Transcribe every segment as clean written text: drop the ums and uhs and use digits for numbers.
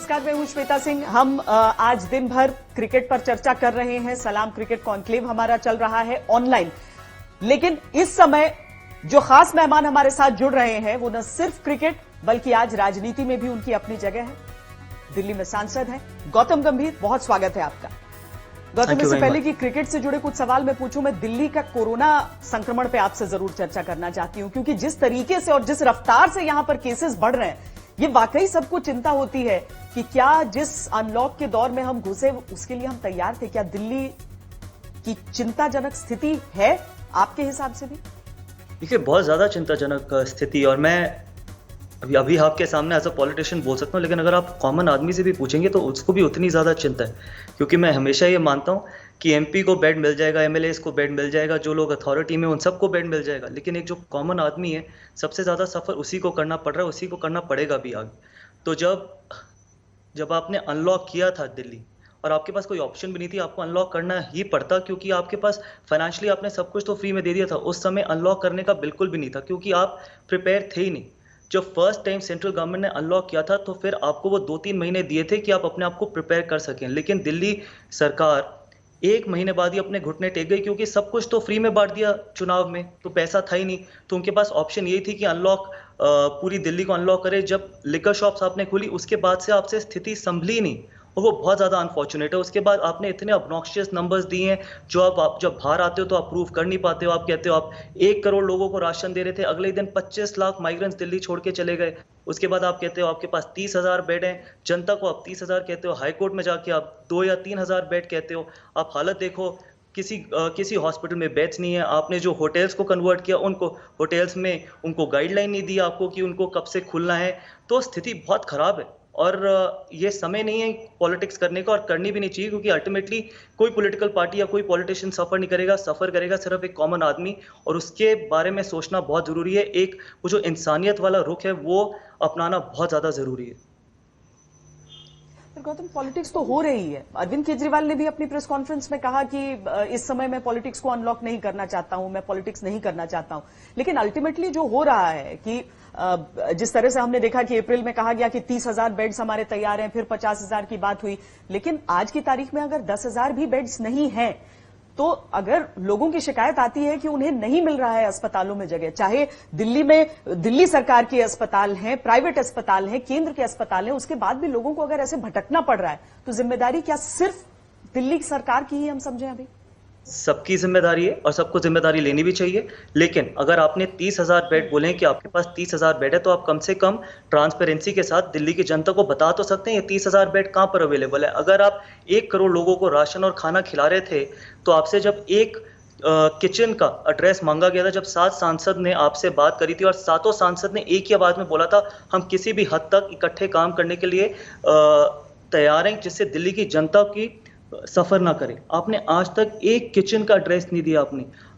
नमस्कार, मैं हूं श्वेता सिंह। हम आज दिन भर क्रिकेट पर चर्चा कर रहे हैं। सलाम क्रिकेट कॉन्क्लेव हमारा चल रहा है ऑनलाइन, लेकिन इस समय जो खास मेहमान हमारे साथ जुड़ रहे हैं वो न सिर्फ क्रिकेट बल्कि आज राजनीति में भी उनकी अपनी जगह है। दिल्ली में सांसद हैं गौतम गंभीर। बहुत स्वागत है आपका गौतम। इससे पहले कि क्रिकेट से जुड़े कुछ सवाल मैं पूछूं, मैं दिल्ली का कोरोना संक्रमण पे आपसे जरूर चर्चा करना चाहती हूं, क्योंकि जिस तरीके से और जिस रफ्तार से यहां पर केसेस बढ़ रहे हैं, ये वाकई सबको चिंता होती है कि क्या जिस अनलॉक के दौर में हम घुसे उसके लिए हम तैयार थे। क्या दिल्ली की चिंताजनक स्थिति है आपके हिसाब से भी? देखिए, बहुत ज्यादा चिंताजनक स्थिति, और मैं अभी आपके सामने एज अ पॉलिटिशियन बोल सकता हूं, लेकिन अगर आप कॉमन आदमी से भी पूछेंगे तो उसको भी उतनी ज्यादा चिंता है। क्योंकि मैं हमेशा ये मानता हूं कि एमपी को बेड मिल जाएगा, एमएलए को बेड मिल जाएगा, जो लोग अथॉरिटी में उन सबको बेड मिल जाएगा, लेकिन एक जो कॉमन आदमी है सबसे ज्यादा सफर उसी को करना पड़ रहा है, उसी को करना पड़ेगा भी आगे। तो जब आपने अनलॉक किया था दिल्ली और आपके पास कोई ऑप्शन भी नहीं थी, आपको अनलॉक करना ही पड़ता, क्योंकि आपके पास फाइनेंशियली आपने सब कुछ तो फ्री में दे दिया था। उस समय अनलॉक करने का बिल्कुल भी नहीं था, क्योंकि आप प्रिपेयर थे ही नहीं। जब फर्स्ट टाइम सेंट्रल गवर्नमेंट ने अनलॉक किया था तो फिर आपको वो 2-3 महीने दिए थे कि आप अपने आप को प्रिपेयर कर सकें, लेकिन दिल्ली सरकार 1 महीने बाद ही अपने घुटने टेक गई, क्योंकि सब कुछ तो फ्री में बांट दिया चुनाव में, तो पैसा था ही नहीं। तो उनके पास ऑप्शन यही थी कि अनलॉक पूरी दिल्ली को अनलॉक करे। जब लिकर शॉप्स आपने खोली उसके बाद से आपसे स्थिति संभली नहीं, और वो बहुत ज़्यादा अनफॉर्चुनेट है। उसके बाद आपने इतने ऑब्नॉक्शियस नंबर्स दिए हैं, जो आप जब बाहर आते हो तो आप प्रूव कर नहीं पाते हो। आप कहते हो आप 1 करोड़ लोगों को राशन दे रहे थे, अगले दिन 25 लाख माइग्रेंट्स दिल्ली छोड़ के चले गए। उसके बाद आप कहते हो आपके पास 30,000 बेड हैं, जनता को आप 30,000 कहते हो, हाईकोर्ट में जाके आप 2 या 3,000 बेड कहते हो। आप हालत देखो, किसी हॉस्पिटल में बेड्स नहीं है। आपने जो होटल्स को कन्वर्ट किया, उनको होटल्स में उनको गाइडलाइन नहीं दी आपको कि उनको कब से खुलना है। तो स्थिति बहुत खराब है, और ये समय नहीं है पॉलिटिक्स करने का, और करनी भी नहीं चाहिए, क्योंकि अल्टीमेटली कोई पॉलिटिकल पार्टी या कोई पॉलिटिशियन सफर नहीं करेगा। सफर करेगा सिर्फ एक कॉमन आदमी, और उसके बारे में सोचना बहुत जरूरी है। एक वो जो इंसानियत वाला रुख है वो अपनाना बहुत ज्यादा जरूरी है। गौतम, पॉलिटिक्स तो हो रही है। अरविंद केजरीवाल ने भी अपनी प्रेस कॉन्फ्रेंस में कहा कि इस समय मैं पॉलिटिक्स को अनलॉक नहीं करना चाहता हूं, मैं पॉलिटिक्स नहीं करना चाहता हूं। लेकिन अल्टीमेटली जो हो रहा है कि जिस तरह से हमने देखा कि अप्रैल में कहा गया कि 30,000 बेड्स हमारे तैयार हैं, फिर 50,000 की बात हुई, लेकिन आज की तारीख में अगर 10,000 भी बेड्स नहीं हैं, तो अगर लोगों की शिकायत आती है कि उन्हें नहीं मिल रहा है अस्पतालों में जगह, चाहे दिल्ली में दिल्ली सरकार के अस्पताल हैं, प्राइवेट अस्पताल हैं, केंद्र के अस्पताल हैं, उसके बाद भी लोगों को अगर ऐसे भटकना पड़ रहा है, तो जिम्मेदारी क्या सिर्फ दिल्ली सरकार की ही हम समझें? अभी सबकी जिम्मेदारी है, और सबको जिम्मेदारी लेनी भी चाहिए। लेकिन अगर आपने 30,000 बेड बोले कि आपके पास 30,000 बेड है, तो आप कम से कम ट्रांसपेरेंसी के साथ दिल्ली की जनता को बता तो सकते हैं ये 30,000 बेड कहां पर अवेलेबल है। अगर आप 1 करोड़ लोगों को राशन और खाना खिला रहे थे, तो आपसे जब एक किचन का एड्रेस मांगा गया था, जब 7 सांसद ने आपसे बात करी थी, और 7 सांसद ने एक ही आवाज में बोला था हम किसी भी हद तक इकट्ठे काम करने के लिए तैयार हैं, जिससे दिल्ली की जनता की सफर ना करे। आपने आज तक एक किचन का एड्रेस नहीं दिया।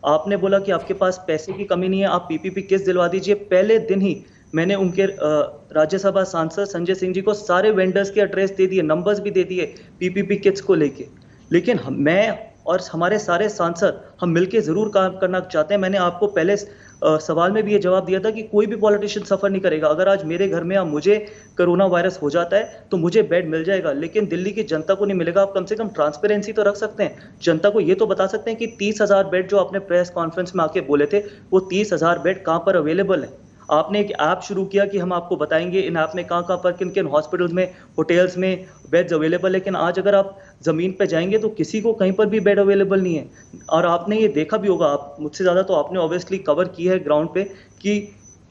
आपने बोला कि आपके पास पैसे की कमी नहीं है, आप पीपीपी किट्स दिलवा दीजिए। पहले दिन ही मैंने उनके राज्यसभा सांसद संजय सिंह जी को सारे वेंडर्स के एड्रेस दे दिए, नंबर्स भी दे दिए पीपीपी किट्स को लेके। लेकिन मैं और हमारे सारे सांसद हम मिलकर जरूर काम करना चाहते हैं। मैंने आपको पहले सवाल में भी ये जवाब दिया था कि कोई भी पॉलिटिशियन सफर नहीं करेगा। अगर आज मेरे घर में या मुझे कोरोना वायरस हो जाता है तो मुझे बेड मिल जाएगा, लेकिन दिल्ली की जनता को नहीं मिलेगा। आप कम से कम ट्रांसपेरेंसी तो रख सकते हैं, जनता को ये तो बता सकते हैं कि 30,000 बेड जो आपने प्रेस कॉन्फ्रेंस में आके बोले थे, वो 30,000 बेड कहां पर अवेलेबल है। आपने एक ऐप शुरू किया कि हम आपको बताएंगे इन ऐप में कहां पर किन किन हॉस्पिटल्स में, होटल्स में बेड्स अवेलेबल है। लेकिन आज अगर आप जमीन पे जाएंगे तो किसी को कहीं पर भी बेड अवेलेबल नहीं है। और आपने ये देखा भी होगा, आप मुझसे ज्यादा तो आपने ऑब्वियसली कवर की है ग्राउंड पे, कि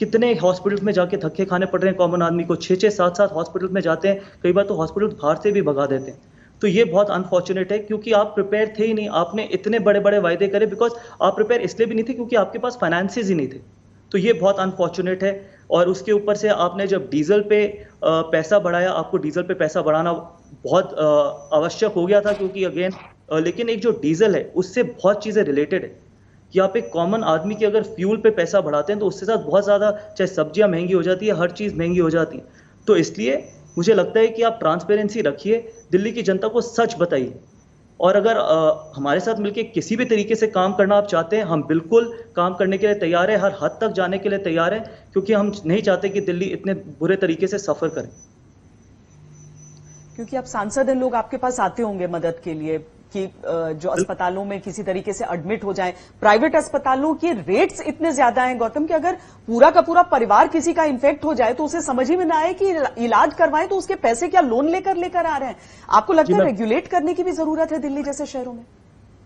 कितने हॉस्पिटल्स में जाके धक्के खाने पड़ रहे हैं कॉमन आदमी को। 6-6, 7-7 हॉस्पिटल में जाते हैं, कई बार तो हॉस्पिटल बाहर से भी भगा देते हैं। तो ये बहुत अनफॉर्चुनेट है, क्योंकि आप प्रिपेयर थे ही नहीं। आपने इतने बड़े बड़े वायदे करे, बिकॉज आप प्रिपेयर इसलिए भी नहीं थे क्योंकि आपके पास फाइनेंसेस ही नहीं थे। तो ये बहुत अनफॉर्चुनेट है। और उसके ऊपर से आपने जब डीजल पे पैसा बढ़ाया, आपको डीजल पे पैसा बढ़ाना बहुत आवश्यक हो गया था, क्योंकि अगेन लेकिन एक जो डीजल है उससे बहुत चीज़ें रिलेटेड है कि आप एक कॉमन आदमी की अगर फ्यूल पे पैसा बढ़ाते हैं तो उसके साथ बहुत ज़्यादा, चाहे सब्जियां महंगी हो जाती है, हर चीज़ महंगी हो जाती है। तो इसलिए मुझे लगता है कि आप ट्रांसपेरेंसी रखिए, दिल्ली की जनता को सच बताइए। और अगर हमारे साथ मिलकर किसी भी तरीके से काम करना आप चाहते हैं, हम बिल्कुल काम करने के लिए तैयार हैं, हर हद तक जाने के लिए तैयार हैं, क्योंकि हम नहीं चाहते कि दिल्ली इतने बुरे तरीके से सफर करे। क्योंकि आप सांसद हैं, लोग आपके पास आते होंगे मदद के लिए कि जो अस्पतालों में किसी तरीके से एडमिट हो जाएं। प्राइवेट अस्पतालों के रेट्स इतने ज्यादा हैं गौतम कि अगर पूरा का पूरा परिवार किसी का इन्फेक्ट हो जाए तो उसे समझ ही में ना आए कि इलाज करवाएं तो उसके पैसे क्या लोन लेकर आ रहे हैं। आपको लगता है रेगुलेट करने की भी जरूरत है दिल्ली जैसे शहरों में?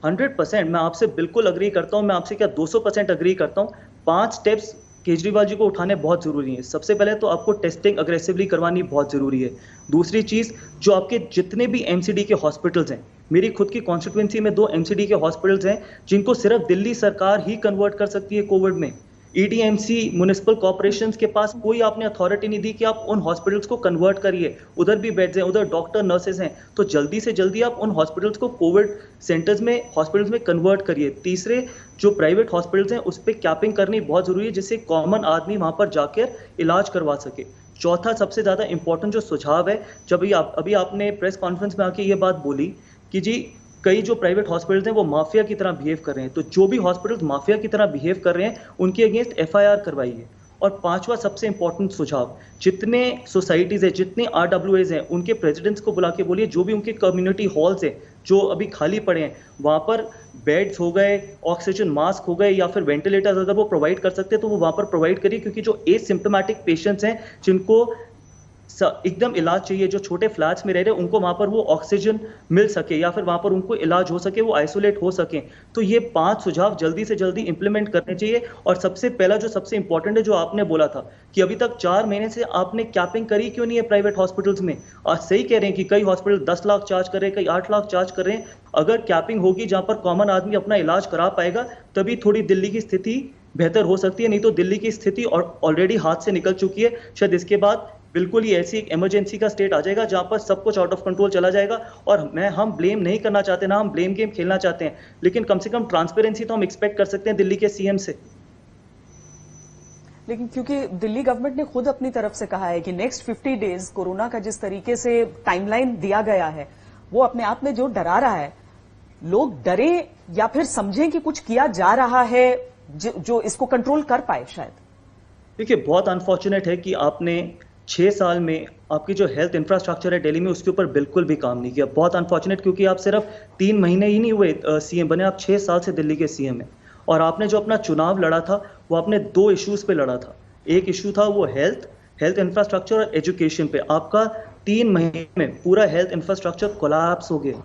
100% मैं आपसे बिल्कुल अग्री करता हूं। मैं आपसे क्या 200% अग्री करता हूं। 5 स्टेप्स केजरीवाल जी को उठाने बहुत जरूरी है। सबसे पहले तो आपको टेस्टिंग अग्रेसिवली करवानी बहुत जरूरी है। दूसरी चीज, जो आपके जितने भी एमसीडी के हॉस्पिटल्स हैं, मेरी खुद की कॉन्स्टिट्यूएंसी में 2 एमसीडी के हॉस्पिटल्स हैं जिनको सिर्फ दिल्ली सरकार ही कन्वर्ट कर सकती है कोविड में। ईडीएमसी म्युनिसिपल कॉर्पोरेशंस के पास कोई आपने अथॉरिटी नहीं दी कि आप उन हॉस्पिटल्स को कन्वर्ट करिए। उधर भी बेड्स हैं, उधर डॉक्टर नर्सेज हैं, तो जल्दी से जल्दी आप उन हॉस्पिटल्स को कोविड सेंटर्स में हॉस्पिटल्स में कन्वर्ट करिए। तीसरे, जो प्राइवेट हॉस्पिटल्स हैं उस पर कैपिंग करनी बहुत जरूरी है जिससे कॉमन आदमी वहां पर जाकर इलाज करवा सके। चौथा सबसे ज्यादा इंपॉर्टेंट जो सुझाव है, जब अभी आपने प्रेस कॉन्फ्रेंस में आके ये बात बोली कि जी कई जो प्राइवेट हॉस्पिटल्स हैं वो माफिया की तरह बिहेव कर रहे हैं, तो जो भी हॉस्पिटल्स माफिया की तरह बिहेव कर रहे हैं उनके अगेंस्ट एफआईआर करवाइए। और पांचवा सबसे इंपॉर्टेंट सुझाव, जितने सोसाइटीज है, जितने आरडब्ल्यूएज हैं, उनके प्रेसिडेंट्स को बुला के बोलिए जो भी उनके कम्युनिटी हॉल्स है जो अभी खाली पड़े हैं वहां पर बेड्स हो गए, ऑक्सीजन मास्क हो गए या फिर वेंटिलेटर्स अगर वो प्रोवाइड कर सकते हैं तो वो वहां पर प्रोवाइड करिए। क्योंकि जो एसिम्प्टोमेटिक पेशेंट्स हैं जिनको एकदम इलाज चाहिए, जो छोटे फ्लैट्स में रह रहे हैं, उनको वहां पर वो ऑक्सीजन मिल सके या फिर वहां पर उनको इलाज हो सके, वो आइसोलेट हो सके। तो ये 5 सुझाव जल्दी से जल्दी इंप्लीमेंट करने चाहिए। और सबसे पहला जो सबसे इंपॉर्टेंट है, जो आपने बोला था कि अभी तक 4 महीने से आपने कैपिंग करी क्यों नहीं है प्राइवेट हॉस्पिटल्स में। आज सही कह रहे हैं कि कई हॉस्पिटल 10 लाख चार्ज कर रहे हैं, कई 8 लाख चार्ज कर रहे हैं। अगर कैपिंग होगी जहां पर कॉमन आदमी अपना इलाज करा पाएगा तभी थोड़ी दिल्ली की स्थिति बेहतर हो सकती है। नहीं तो दिल्ली की स्थिति ऑलरेडी हाथ से निकल चुकी है। शायद इसके बाद बिल्कुल ही ऐसी एक इमरजेंसी का स्टेट आ जाएगा जहां पर सब कुछ आउट ऑफ कंट्रोल चला जाएगा। और हम ब्लेम नहीं करना चाहते, ना हम ब्लेम गेम खेलना चाहते हैं, लेकिन कम से कम ट्रांसपेरेंसी तो हम एक्सपेक्ट कर सकते हैं दिल्ली के सीएम से। लेकिन क्योंकि दिल्ली गवर्नमेंट ने खुद अपनी तरफ से कहा है कि नेक्स्ट 50 डेज कोरोना का जिस तरीके से टाइमलाइन दिया गया है वो अपने आप में जो डरा रहा है, लोग डरे या फिर समझें कि कुछ किया जा रहा है जो इसको कंट्रोल कर पाए। शायद देखिए, बहुत अनफॉर्चुनेट है कि आपने 6 साल में आपकी जो हेल्थ इंफ्रास्ट्रक्चर है दिल्ली में उसके ऊपर बिल्कुल भी काम नहीं किया। बहुत अनफॉर्चुनेट, क्योंकि आप सिर्फ 3 महीने ही नहीं हुए सीएम बने, आप 6 साल से दिल्ली के सीएम हैं। और आपने जो अपना चुनाव लड़ा था वो आपने 2 इश्यूज पे लड़ा था। एक इशू था वो हेल्थ इंफ्रास्ट्रक्चर और एजुकेशन पे। आपका 3 महीने में पूरा हेल्थ इंफ्रास्ट्रक्चर कोलैप्स हो गया।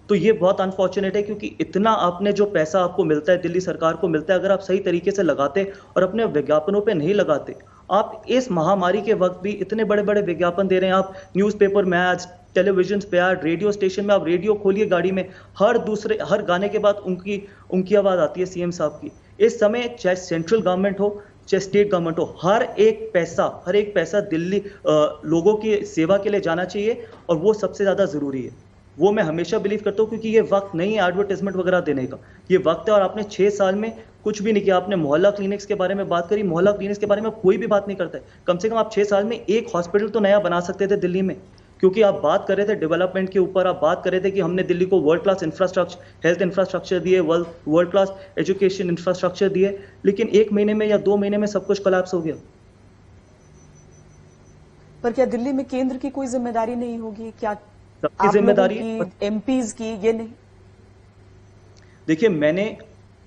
तो ये बहुत अनफॉर्चुनेट है, क्योंकि इतना आपने जो पैसा आपको मिलता है, दिल्ली सरकार को मिलता है, अगर आप सही तरीके से लगाते और अपने विज्ञापनों पे नहीं लगाते। आप इस महामारी के वक्त भी इतने बड़े बड़े विज्ञापन दे रहे हैं, आप न्यूज़पेपर में एड्स, टेलीविजन पे ऐड, रेडियो स्टेशन में, आप रेडियो खोलिए गाड़ी में, हर गाने के बाद उनकी आवाज आती है सीएम साहब की। इस समय चाहे सेंट्रल गवर्नमेंट हो चाहे स्टेट गवर्नमेंट हो, हर एक पैसा दिल्ली लोगों की सेवा के लिए जाना चाहिए, और वो सबसे ज्यादा जरूरी है। वो मैं हमेशा बिलीव करता हूँ, क्योंकि ये वक्त नहीं है एडवर्टाइजमेंट वगैरह देने का, ये वक्त है। और आपने 6 साल में कुछ भी नहीं किया। आपने मोहल्ला क्लिनिक्स के बारे में बात करी, मोहल्ला क्लिनिक्स के बारे में कोई भी बात नहीं करता है। कम से कम आप 6 साल में एक हॉस्पिटल तो नया बना सकते थे दिल्ली में, क्योंकि आप बात कर रहे थे डेवलपमेंट के ऊपर, आप बात कर रहे थे कि हमने दिल्ली को world class infrastructure, health infrastructure दिए, वर्ल्ड क्लास एजुकेशन इंफ्रास्ट्रक्चर दिए, लेकिन 1 महीने में या 2 महीने में सब कुछ कोलैप्स हो गया। पर क्या दिल्ली में केंद्र की कोई जिम्मेदारी नहीं होगी? क्या सबकी जिम्मेदारी एमपीज की ये नहीं? देखिए, मैंने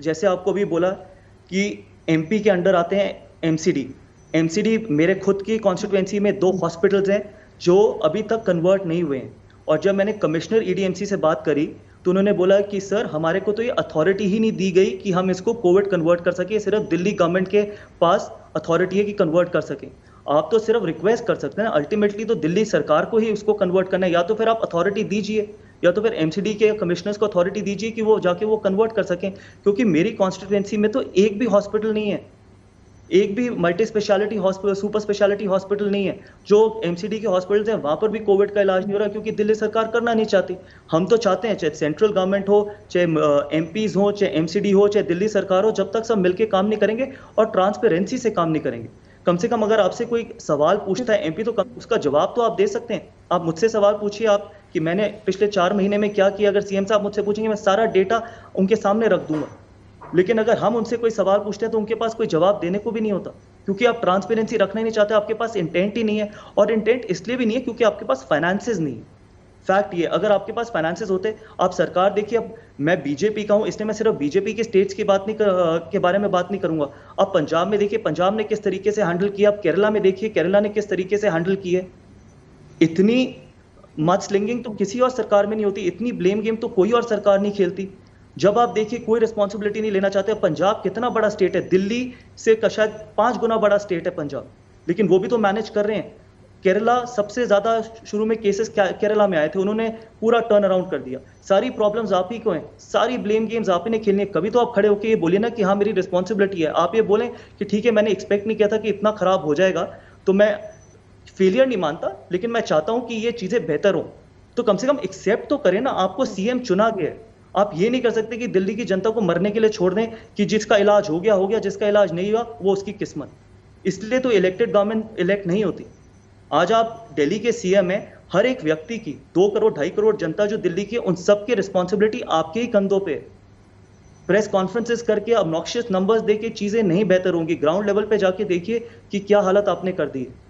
जैसे आपको भी बोला कि एमपी के अंडर आते हैं एमसीडी। मेरे खुद की कॉन्स्टिट्यूएंसी में 2 हॉस्पिटल्स हैं जो अभी तक कन्वर्ट नहीं हुए हैं। और जब मैंने कमिश्नर ईडीएमसी से बात करी तो उन्होंने बोला कि सर, हमारे को तो ये अथॉरिटी ही नहीं दी गई कि हम इसको कोविड कन्वर्ट कर सके। सिर्फ दिल्ली गवर्नमेंट के पास अथॉरिटी है कि कन्वर्ट कर सके। आप तो सिर्फ रिक्वेस्ट कर सकते हैं ना, अल्टीमेटली तो दिल्ली सरकार को ही उसको कन्वर्ट करना है। या तो फिर आप अथॉरिटी दीजिए, या तो फिर एमसीडी के कमिश्नर्स को अथॉरिटी दीजिए कि वो जाके वो कन्वर्ट कर सकें। क्योंकि मेरी कॉन्स्टिट्यूएंसी में तो एक भी हॉस्पिटल नहीं है, एक भी multi speciality hospital, super speciality hospital नहीं है। जो एमसीडी के हॉस्पिटल्स हैं वहां पर भी कोविड का इलाज नहीं हो रहा, क्योंकि दिल्ली सरकार करना नहीं चाहती। हम तो चाहते हैं चाहे सेंट्रल गवर्नमेंट हो, चाहे एमपीज हो, चाहे एमसीडी हो, चाहे दिल्ली सरकार हो, जब तक सब मिलकर काम नहीं करेंगे और ट्रांसपेरेंसी से काम नहीं करेंगे। कम से कम अगर आपसे कोई सवाल पूछता है एमपी, तो उसका जवाब तो आप दे सकते हैं। आप मुझसे सवाल पूछिए आप कि मैंने पिछले 4 महीने में क्या किया। अगर सीएम साहब मुझसे पूछेंगे, मैं सारा डेटा उनके सामने रख दूंगा। लेकिन अगर हम उनसे कोई सवाल पूछते हैं तो उनके पास कोई जवाब देने को भी नहीं होता, क्योंकि आप ट्रांसपेरेंसी रखना ही नहीं चाहते। आपके पास इंटेंट ही नहीं है, और इंटेंट इसलिए भी नहीं है क्योंकि आपके पास फाइनेंसेस नहीं है। फैक्ट ये, अगर आपके पास फाइनेंसेस होते, आप सरकार देखिए, अब मैं बीजेपी का हूं इसलिए मैं सिर्फ बीजेपी के स्टेट्स की बात नहीं के बारे में बात नहीं करूंगा। अब पंजाब में देखिए, पंजाब ने किस तरीके से हैंडल किया, अब केरला में देखिए, केरला ने किस तरीके से हैंडल की है। इतनी मच स्लिंगिंग तो किसी और सरकार में नहीं होती, इतनी ब्लेम गेम तो कोई और सरकार नहीं खेलती। जब आप देखिए कोई रिस्पॉन्सिबिलिटी नहीं लेना चाहते। पंजाब कितना बड़ा स्टेट है, दिल्ली से शायद 5 गुना बड़ा स्टेट है पंजाब, लेकिन वो भी तो मैनेज कर रहे हैं। केरला सबसे ज्यादा शुरू में केसेस केरला में आए थे, उन्होंने पूरा टर्न अराउंड कर दिया। सारी प्रॉब्लम्स आप ही को हैं, सारी ब्लेम गेम्स आप ही ने खेलनी है। कभी तो आप खड़े होकर ये बोलिए ना कि हाँ मेरी रिस्पॉन्सिबिलिटी है। आप ये बोलें कि ठीक है मैंने एक्सपेक्ट नहीं किया था कि इतना खराब हो जाएगा, तो मैं फेलियर नहीं मानता, लेकिन मैं चाहता हूं कि ये चीजें बेहतर हो, तो कम से कम एक्सेप्ट तो करें ना। आपको सीएम चुना गया है, आप ये नहीं कर सकते कि दिल्ली की जनता को मरने के लिए छोड़ दें कि जिसका इलाज हो गया, जिसका इलाज नहीं हुआ वो उसकी किस्मत। इसलिए तो इलेक्टेड गवर्नमेंट इलेक्ट नहीं होती। आज आप दिल्ली के सीएम हैं, हर एक व्यक्ति की 2 करोड़ 2.5 करोड़ जनता जो दिल्ली की, उन सबकी रिस्पॉन्सिबिलिटी आपके ही कंधों पे है। प्रेस कॉन्फ्रेंसेस करके ऑब्नॉक्शियस नंबर्स देके चीजें नहीं बेहतर होंगी। ग्राउंड लेवल पे जाके देखिए कि क्या हालत आपने कर दी है।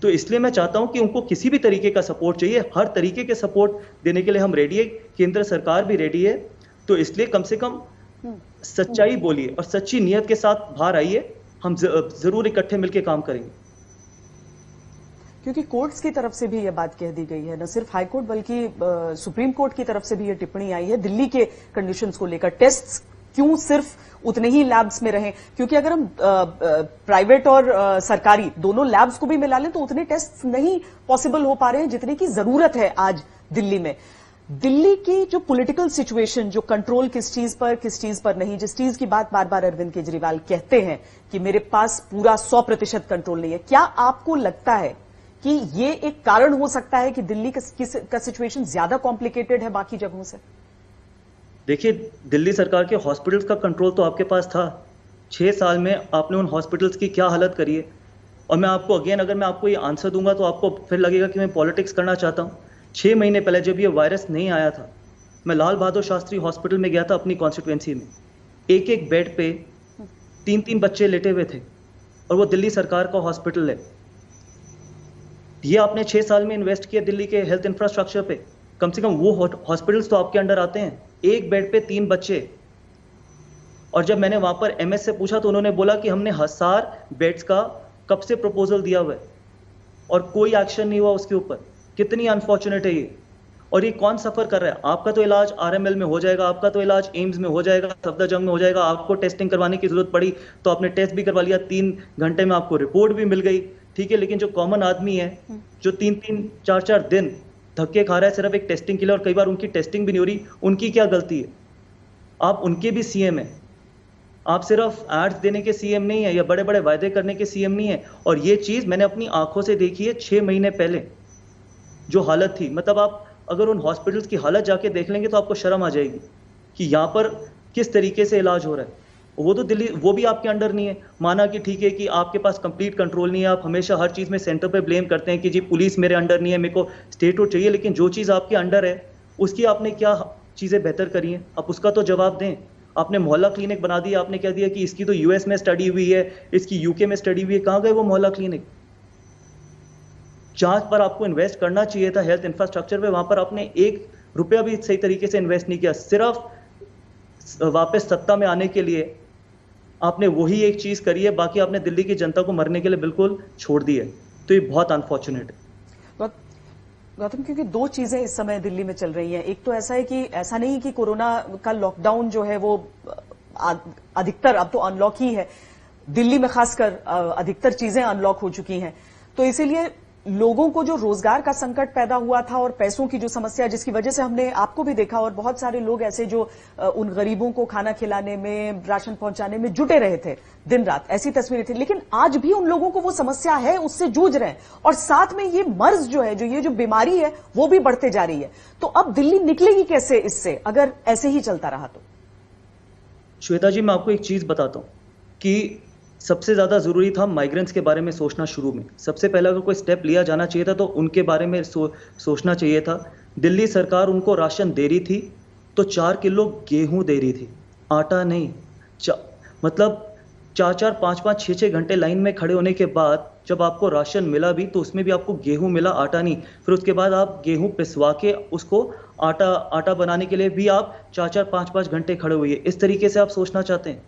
तो इसलिए मैं चाहता हूं कि उनको किसी भी तरीके का सपोर्ट चाहिए, हर तरीके के सपोर्ट देने के लिए हम रेडी है, केंद्र सरकार भी रेडी है। तो इसलिए कम से कम सच्चाई बोलिए और सच्ची नीयत के साथ बाहर आइए, हम जरूर इकट्ठे मिलकर काम करेंगे। क्योंकि कोर्ट्स की तरफ से भी यह बात कह दी गई है, न सिर्फ हाई कोर्ट बल्कि सुप्रीम कोर्ट की तरफ से भी यह टिप्पणी आई है दिल्ली के कंडीशंस को लेकर। टेस्ट्स क्यों सिर्फ उतने ही लैब्स में रहें, क्योंकि अगर हम प्राइवेट और सरकारी दोनों लैब्स को भी मिला लें तो उतने टेस्ट नहीं पॉसिबल हो पा रहे हैं जितने की जरूरत है आज दिल्ली में। दिल्ली की जो पॉलिटिकल सिचुएशन, जो कंट्रोल किस चीज पर नहीं, जिस चीज की बात बार बार अरविंद केजरीवाल कहते हैं कि मेरे पास पूरा 100% कंट्रोल नहीं है, क्या आपको लगता है कि ये एक कारण हो सकता है कि दिल्ली का सिचुएशन ज्यादा कॉम्प्लिकेटेड है बाकी जगहों से? देखिए, दिल्ली सरकार के हॉस्पिटल्स का कंट्रोल तो आपके पास था। 6 साल में आपने उन हॉस्पिटल्स की क्या हालत करी है। और मैं आपको अगर मैं आपको ये आंसर दूंगा तो आपको फिर लगेगा कि मैं पॉलिटिक्स करना चाहता हूँ। 6 महीने पहले जब ये वायरस नहीं आया था, मैं लाल बहादुर शास्त्री हॉस्पिटल में गया था अपनी कॉन्स्टिट्यूएंसी में। एक बेड पे 3 बच्चे लेटे हुए थे, और वो दिल्ली सरकार का हॉस्पिटल है। ये आपने 6 साल में इन्वेस्ट किया दिल्ली के हेल्थ इंफ्रास्ट्रक्चर पे। कम से कम वो हॉस्पिटल्स तो आपके अंडर आते हैं। एक बेड पे 3 बच्चे। और जब मैंने वहां पर एमएस से पूछा तो उन्होंने बोला कि हमने 1000 बेड्स का कब से प्रपोजल दिया हुआ है और कोई एक्शन नहीं हुआ उसके ऊपर। कितनी अनफॉर्चुनेट है ये। और ये कौन सफर कर रहा है? आपका तो इलाज आरएमएल में हो जाएगा, आपका तो इलाज एम्स में हो जाएगा, सफदरजंग में हो जाएगा। आपको टेस्टिंग करवाने की जरूरत पड़ी तो आपने टेस्ट भी करवा लिया, 3 घंटे में आपको रिपोर्ट भी मिल गई, ठीक है। लेकिन जो कॉमन आदमी है, जो 3-3, 4-4 दिन धक्के खा रहा है सिर्फ एक टेस्टिंग के लिए, और कई बार उनकी टेस्टिंग भी नहीं हो रही, उनकी क्या गलती है? आप उनके भी सीएम हैं। आप सिर्फ एड्स देने के सीएम नहीं है या बड़े बड़े वायदे करने के सीएम नहीं है। और ये चीज मैंने अपनी आंखों से देखी है 6 महीने पहले जो हालत थी। मतलब आप अगर उन हॉस्पिटल्स की हालत जाके देख लेंगे तो आपको शर्म आ जाएगी कि यहाँ पर किस तरीके से इलाज हो रहा है। वो तो दिल्ली, वो भी आपके अंडर नहीं है। माना कि ठीक है कि आपके पास कंप्लीट कंट्रोल नहीं है, आप हमेशा हर चीज में सेंटर पे ब्लेम करते हैं कि जी पुलिस मेरे अंडर नहीं है, मेरे को स्टेट हुड चाहिए। लेकिन जो चीज आपके अंडर है उसकी आपने क्या चीजें बेहतर करी हैं, आप उसका तो जवाब दें। आपने मोहल्ला क्लिनिक बना दिया, आपने कह दिया कि इसकी तो यूएस में स्टडी हुई है, इसकी यूके में स्टडी हुई है। कहाँ गए वो मोहल्ला क्लिनिक? जहां पर आपको इन्वेस्ट करना चाहिए था हेल्थ इंफ्रास्ट्रक्चर पे, वहां पर आपने 1 रुपया भी सही तरीके से इन्वेस्ट नहीं किया। सिर्फ वापस सत्ता में आने के लिए आपने वही एक चीज करी है, बाकी आपने दिल्ली की जनता को मरने के लिए बिल्कुल छोड़ दी है। तो ये बहुत अनफॉर्चुनेट है। गौतम, क्योंकि 2 चीजें इस समय दिल्ली में चल रही हैं। एक तो ऐसा है कि ऐसा नहीं कि कोरोना का लॉकडाउन जो है वो अधिकतर अब तो अनलॉक ही है, दिल्ली में खासकर अधिकतर चीजें अनलॉक हो चुकी हैं। तो इसीलिए लोगों को जो रोजगार का संकट पैदा हुआ था और पैसों की जो समस्या, जिसकी वजह से हमने आपको भी देखा और बहुत सारे लोग ऐसे जो उन गरीबों को खाना खिलाने में, राशन पहुंचाने में जुटे रहे थे दिन रात, ऐसी तस्वीरें थी। लेकिन आज भी उन लोगों को वो समस्या है, उससे जूझ रहे हैं। और साथ में ये मर्ज जो है, ये जो बीमारी है, वो भी बढ़ते जा रही है। तो अब दिल्ली निकलेगी कैसे इससे, अगर ऐसे ही चलता रहा तो? श्वेता जी, मैं आपको एक चीज बताता हूं कि सबसे ज्यादा जरूरी था माइग्रेंट्स के बारे में सोचना। शुरू में सबसे पहला अगर कोई स्टेप लिया जाना चाहिए था तो उनके बारे में सोचना चाहिए था। दिल्ली सरकार उनको राशन दे रही थी तो 4 किलो गेहूं दे रही थी, आटा नहीं। मतलब 4-4, 5-5, 6-6 घंटे लाइन में खड़े होने के बाद जब आपको राशन मिला भी तो उसमें भी आपको गेहूं मिला, आटा नहीं। फिर उसके बाद आप गेहूं पिसवा के उसको आटा बनाने के लिए भी आप 4-4, 5-5 घंटे खड़े हुए। इस तरीके से आप सोचना चाहते हैं?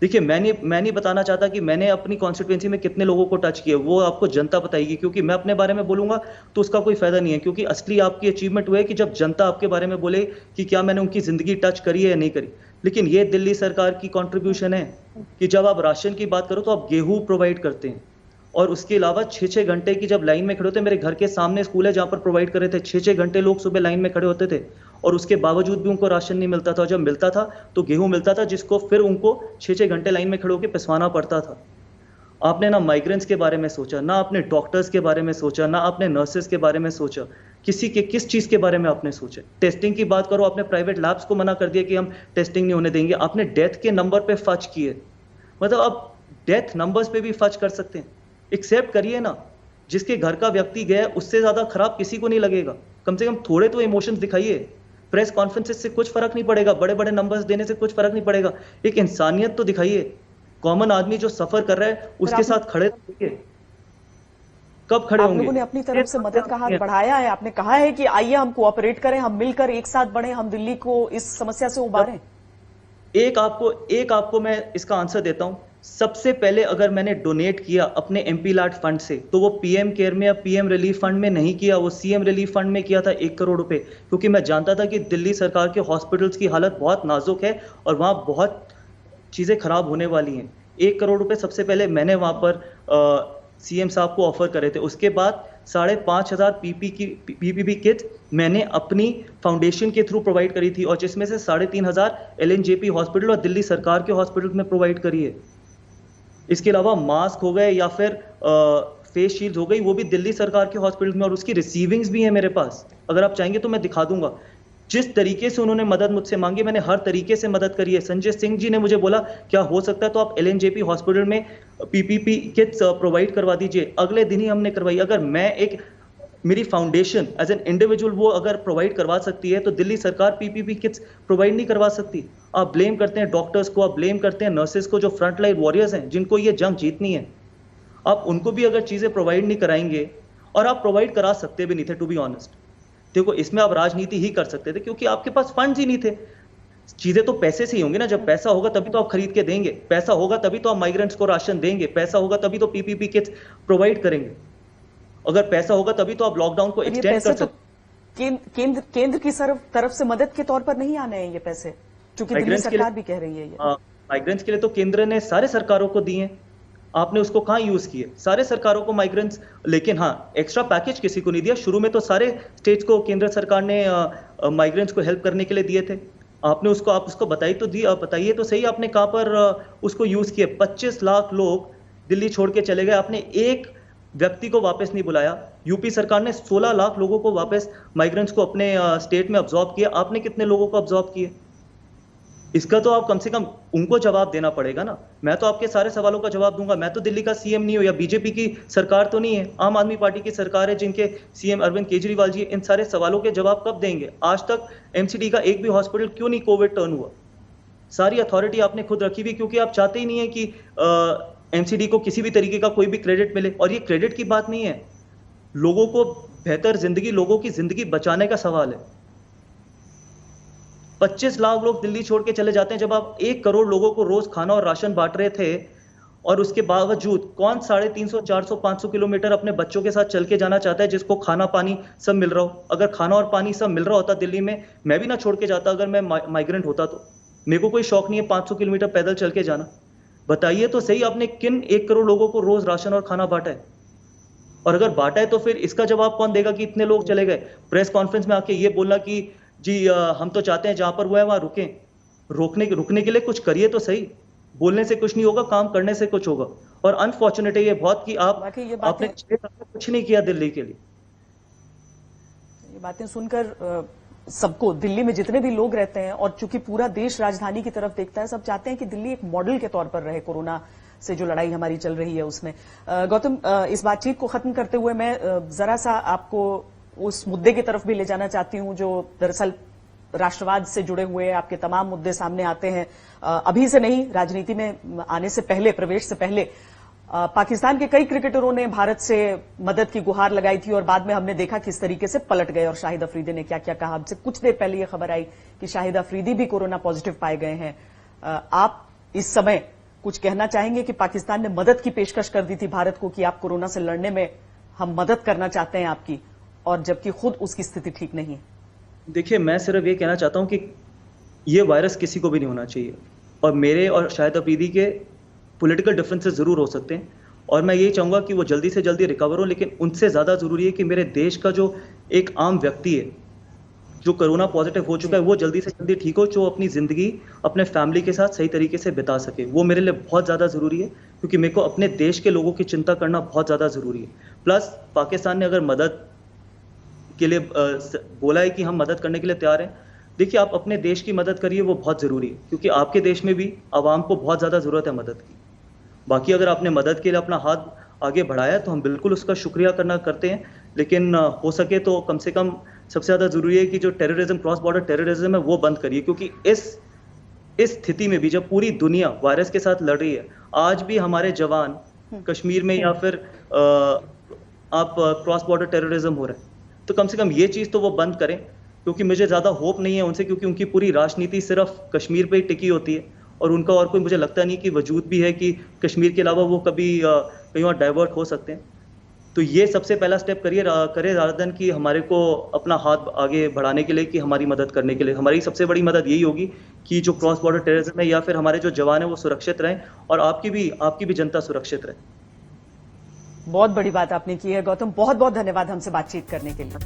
देखिए, मैं नहीं बताना चाहता कि मैंने अपनी कॉन्स्टिट्यूएंसी में कितने लोगों को टच किया, वो आपको जनता बताएगी, क्योंकि मैं अपने बारे में बोलूंगा तो उसका कोई फायदा नहीं है। क्योंकि असली आपकी अचीवमेंट वो है कि जब जनता आपके बारे में बोले कि क्या मैंने उनकी जिंदगी टच करी है या नहीं करी। लेकिन ये दिल्ली सरकार की कॉन्ट्रीब्यूशन है कि जब आप राशन की बात करो तो आप गेहूं प्रोवाइड करते हैं, और उसके अलावा 6-6 घंटे की जब लाइन में खड़े होते, मेरे घर के सामने स्कूल है जहां पर प्रोवाइड कर रहे थे, 6-6 घंटे लोग सुबह लाइन में खड़े होते थे और उसके बावजूद भी उनको राशन नहीं मिलता था। जब मिलता था तो गेहूं मिलता था, जिसको फिर उनको 6-6 घंटे लाइन में खड़े होकर पिसवाना पड़ता था। आपने ना माइग्रेंट्स के बारे में सोचा, ना आपने डॉक्टर्स के बारे में सोचा, ना आपने नर्सेस के बारे में सोचा, किस चीज के बारे में आपने सोचा। टेस्टिंग की बात करो, आपने प्राइवेट लैब्स को मना कर दिया कि हम टेस्टिंग नहीं होने देंगे। आपने डेथ के नंबर पे फच किए, मतलब आप डेथ नंबर्स पे भी फच कर सकते हैं। एक्सेप्ट करिए ना, जिसके घर का व्यक्ति गया उससे ज्यादा खराब किसी को नहीं लगेगा। कम से कम थोड़े तो इमोशंस दिखाइए। प्रेस कॉन्फ्रेंसेस से कुछ फर्क नहीं पड़ेगा, बड़े बड़े नंबर्स देने से कुछ फर्क नहीं पड़ेगा। एक इंसानियत तो दिखाइए। कॉमन आदमी जो सफर कर रहा है उसके साथ खड़े रहिए। कब खड़े आप होंगे? लोगों ने अपनी तरफ से मदद का हाथ बढ़ाया है, आपने कहा है कि आइए हम कोऑपरेट करें, हम मिलकर एक साथ बढ़े, हम दिल्ली को इस समस्या से उबारें। एक आपको मैं इसका आंसर देता हूं। सबसे पहले अगर मैंने डोनेट किया अपने एमपी लाट फंड से, तो वो पीएम केयर में या पीएम रिलीफ फंड में नहीं किया, वो सीएम रिलीफ फंड में किया था 1 करोड़ रुपए। क्योंकि मैं जानता था कि दिल्ली सरकार के हॉस्पिटल्स की हालत बहुत नाजुक है और वहां बहुत चीजें खराब होने वाली हैं। 1 करोड़ रुपए सबसे पहले मैंने वहां पर सीएम साहब को ऑफर करे थे। उसके बाद 5,500 पीपीपी किट मैंने अपनी फाउंडेशन के थ्रू प्रोवाइड करी थी, और जिसमें से 3,500 एलएनजेपी हॉस्पिटल और दिल्ली सरकार के हॉस्पिटल में प्रोवाइड करी है। इसके अलावा मास्क हो गए या फिर फेस शील्ड हो गई, वो भी दिल्ली सरकार के हॉस्पिटल में, और उसकी रिसीविंग्स भी है मेरे पास। अगर आप चाहेंगे तो मैं दिखा दूंगा। जिस तरीके से उन्होंने मदद मुझसे मांगी, मैंने हर तरीके से मदद करी है। संजय सिंह जी ने मुझे बोला क्या हो सकता है तो आप एलएनजेपी हॉस्पिटल में पीपीपी किट्स प्रोवाइड करवा दीजिए। अगले दिन ही हमने करवाई। अगर मेरी फाउंडेशन एज एन इंडिविजुअल वो अगर प्रोवाइड करवा सकती है तो दिल्ली सरकार पीपीपी किट्स प्रोवाइड नहीं करवा सकती। आप ब्लेम करते हैं डॉक्टर्स को, आप ब्लेम करते हैं नर्सेस को, जो फ्रंट लाइन वॉरियर्स हैं, जिनको ये जंग जीतनी है। आप उनको भी अगर चीजें प्रोवाइड नहीं कराएंगे, और आप प्रोवाइड करा सकते भी नहीं थे, टू बी ऑनेस्ट। देखो, इसमें आप राजनीति ही कर सकते थे क्योंकि आपके पास फंड्स ही नहीं थे। चीजें तो पैसे से ही होंगी ना। जब पैसा होगा तभी तो आप खरीद के देंगे, पैसा होगा तभी तो आप माइग्रेंट्स को राशन देंगे, पैसा होगा तभी तो पीपीपी किट्स प्रोवाइड करेंगे। अगर पैसा होगा तभी तो आप लॉकडाउन को एक्सटेंड कर सकते। केंद्र की तरफ से मदद के तौर पर नहीं आने हैं ये पैसे, क्योंकि दिल्ली सरकार भी कह रही है ये। माइग्रेंट्स के लिए तो केंद्र ने सारे सरकारों को दिए, आपने उसको कहां यूज किए? सारे सरकारों को माइग्रेंट्स, लेकिन हाँ, एक्स्ट्रा पैकेज किसी को नहीं दिया। शुरू में तो सारे स्टेट्स को केंद्र सरकार ने माइग्रेंट्स को हेल्प करने के लिए दिए थे। आप उसको बताइए तो सही, आपने कहां पर उसको यूज किए? 25 लाख लोग दिल्ली छोड़ के चले गए, आपने एक व्यक्ति को वापस नहीं बुलाया। यूपी सरकार ने 16 लाख लोगों को वापस माइग्रेंट्स को अपने स्टेट में अब्सॉर्ब किया। आपने कितने लोगों को अब्सॉर्ब किए? इसका तो आप कम से कम उनको जवाब देना पड़ेगा ना। मैं तो आपके सारे सवालों का जवाब दूंगा। मैं तो दिल्ली का सीएम नहीं हूं, या बीजेपी की सरकार तो नहीं है, आम आदमी पार्टी की सरकार है जिनके सीएम अरविंद केजरीवाल जी। इन सारे सवालों के जवाब कब देंगे? आज तक एमसीडी का एक भी हॉस्पिटल क्यों नहीं कोविड टर्न हुआ? सारी अथॉरिटी आपने खुद रखी हुई, क्योंकि आप चाहते ही नहीं है कि एमसीडी को किसी भी तरीके का कोई भी क्रेडिट मिले। और ये क्रेडिट की बात नहीं है, लोगों को बेहतर जिंदगी, लोगों की जिंदगी बचाने का सवाल है। 25 लाख लोग दिल्ली छोड़ के चले जाते हैं, जब आप 1 करोड़ लोगों को रोज खाना और राशन बांट रहे थे, और उसके बावजूद कौन 350, 400, 500 किलोमीटर अपने बच्चों के साथ चल के जाना चाहता है जिसको खाना पानी सब मिल रहा हो? अगर खाना और पानी सब मिल रहा होता दिल्ली में, मैं भी ना छोड़ के जाता। अगर मैं माइग्रेंट होता तो मेरे को कोई शौक नहीं है 500 किलोमीटर पैदल चल के जाना। बताइए तो सही, आपने किन 1 करोड़ लोगों को रोज राशन और खाना बांटा है? और अगर बांटा है तो फिर इसका जवाब कौन देगा कि इतने लोग चले गए? प्रेस कॉन्फ्रेंस में आके ये बोलना कि जी हम तो चाहते हैं जहां पर वो है वहां रुकें। रुकने के लिए कुछ करिए तो सही। बोलने से कुछ नहीं होगा, काम करने से कुछ होगा। और अनफॉर्चुनेट है ये बहुत कि आपने 6 साल में कुछ नहीं किया दिल्ली के लिए। ये बातें सुनकर सबको, दिल्ली में जितने भी लोग रहते हैं, और चूंकि पूरा देश राजधानी की तरफ देखता है, सब चाहते हैं कि दिल्ली एक मॉडल के तौर पर रहे कोरोना से जो लड़ाई हमारी चल रही है उसमें। गौतम, इस बातचीत को खत्म करते हुए मैं जरा सा आपको उस मुद्दे की तरफ भी ले जाना चाहती हूं जो दरअसल राष्ट्रवाद से जुड़े हुए आपके तमाम मुद्दे सामने आते हैं। अभी से नहीं, राजनीति में आने से पहले, प्रवेश से पहले पाकिस्तान के कई क्रिकेटरों ने भारत से मदद की गुहार लगाई थी और बाद में हमने देखा किस तरीके से पलट गए और शाहिद अफरीदी ने क्या क्या कहा। हमसे कुछ देर पहले यह खबर आई कि शाहिद अफरीदी भी कोरोना पॉजिटिव पाए गए हैं। आप इस समय कुछ कहना चाहेंगे कि पाकिस्तान ने मदद की पेशकश कर दी थी भारत को कि आप कोरोना से लड़ने में हम मदद करना चाहते हैं आपकी, और जबकि खुद उसकी स्थिति ठीक नहीं है? देखिए, मैं सिर्फ ये कहना चाहता हूं कि ये वायरस किसी को भी नहीं होना चाहिए, और मेरे और शाहिद अफरीदी के पॉलिटिकल डिफरेंसेस जरूर हो सकते हैं, और मैं ये चाहूंगा कि वो जल्दी से जल्दी रिकवर हो। लेकिन उनसे ज्यादा जरूरी है कि मेरे देश का जो एक आम व्यक्ति है जो कोरोना पॉजिटिव हो चुका है, वो जल्दी से जल्दी ठीक हो, जो अपनी जिंदगी अपने फैमिली के साथ सही तरीके से बिता सके। वो मेरे लिए बहुत ज्यादा जरूरी है, क्योंकि मेरे को अपने देश के लोगों की चिंता करना बहुत ज्यादा जरूरी है। प्लस पाकिस्तान ने अगर मदद के लिए बोला है कि हम मदद करने के लिए तैयार हैं, देखिए आप अपने देश की मदद करिए, वो बहुत जरूरी है, क्योंकि आपके देश में भी आवाम को बहुत ज्यादा जरूरत है मदद की। बाकी अगर आपने मदद के लिए अपना हाथ आगे बढ़ाया तो हम बिल्कुल उसका शुक्रिया करते हैं, लेकिन हो सके तो कम से कम सबसे ज्यादा जरूरी है कि जो टेररिज्म, क्रॉस बॉर्डर टेररिज्म है, वो बंद करिए। क्योंकि इस स्थिति में भी जब पूरी दुनिया वायरस के साथ लड़ रही है, आज भी हमारे जवान कश्मीर में या फिर आप क्रॉस बॉर्डर टेररिज्म हो रहा है, तो कम से कम ये चीज तो वो बंद करें। क्योंकि मुझे ज्यादा होप नहीं है उनसे, क्योंकि उनकी पूरी राजनीति सिर्फ कश्मीर पे ही टिकी होती है, और उनका और कोई मुझे लगता नहीं कि वजूद भी है कि कश्मीर के अलावा वो कभी कहीं और डाइवर्ट हो सकते हैं। तो ये सबसे पहला स्टेप करे rather than कि हमारे को अपना हाथ आगे बढ़ाने के लिए, कि हमारी मदद करने के लिए। हमारी सबसे बड़ी मदद यही होगी कि जो क्रॉस बॉर्डर टेररिज्म है या फिर हमारे जो जवान है वो सुरक्षित रहें, और आपकी भी जनता सुरक्षित रहे। बहुत बड़ी बात आपने की है गौतम, बहुत बहुत धन्यवाद हमसे बातचीत करने के लिए।